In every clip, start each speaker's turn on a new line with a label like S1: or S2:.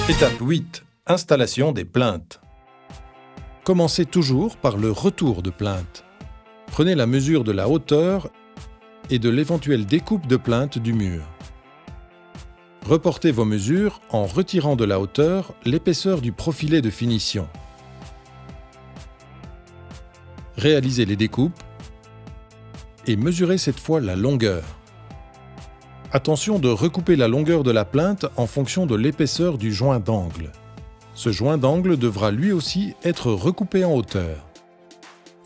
S1: Étape 8. Installation des plinthes. Commencez toujours par le retour de plinthe. Prenez la mesure de la hauteur et de l'éventuelle découpe de plinthe du mur. Reportez vos mesures en retirant de la hauteur l'épaisseur du profilet de finition. Réalisez les découpes et mesurez cette fois la longueur. Attention de recouper la longueur de la plinthe en fonction de l'épaisseur du joint d'angle. Ce joint d'angle devra lui aussi être recoupé en hauteur.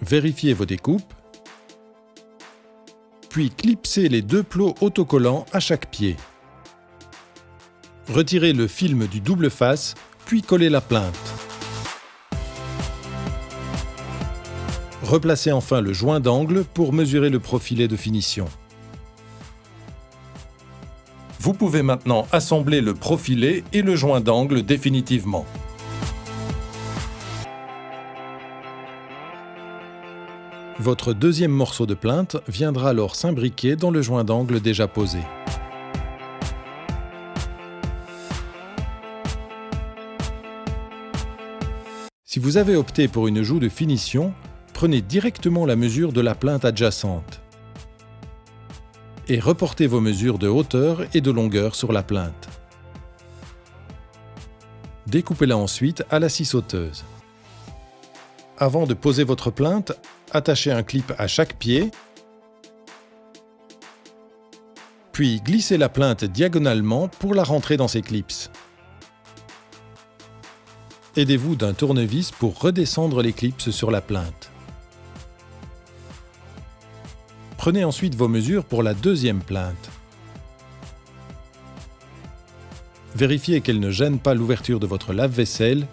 S1: Vérifiez vos découpes, puis clipsez les deux plots autocollants à chaque pied. Retirez le film du double face, puis collez la plinthe. Replacez enfin le joint d'angle pour mesurer le profilet de finition. Vous pouvez maintenant assembler le profilet et le joint d'angle définitivement. Votre deuxième morceau de plinthe viendra alors s'imbriquer dans le joint d'angle déjà posé. Si vous avez opté pour une joue de finition, prenez directement la mesure de la plinthe adjacente et reportez vos mesures de hauteur et de longueur sur la plinthe. Découpez-la ensuite à la scie sauteuse. Avant de poser votre plinthe, attachez un clip à chaque pied, puis glissez la plinthe diagonalement pour la rentrer dans ses clips. Aidez-vous d'un tournevis pour redescendre les clips sur la plinthe. Prenez ensuite vos mesures pour la deuxième plinthe. Vérifiez qu'elle ne gêne pas l'ouverture de votre lave-vaisselle,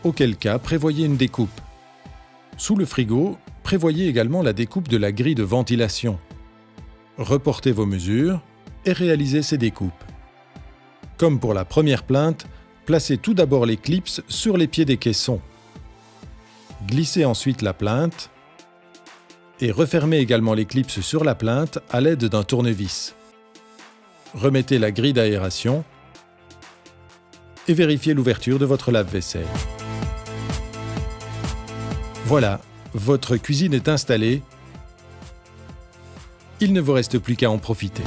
S1: auquel cas prévoyez une découpe. Sous le frigo, prévoyez également la découpe de la grille de ventilation. Reportez vos mesures et réalisez ces découpes. Comme pour la première plinthe, placez tout d'abord les clips sur les pieds des caissons. Glissez ensuite la plinthe et refermez également les clips sur la plinthe à l'aide d'un tournevis. Remettez la grille d'aération et vérifiez l'ouverture de votre lave-vaisselle. Voilà, votre cuisine est installée. Il ne vous reste plus qu'à en profiter.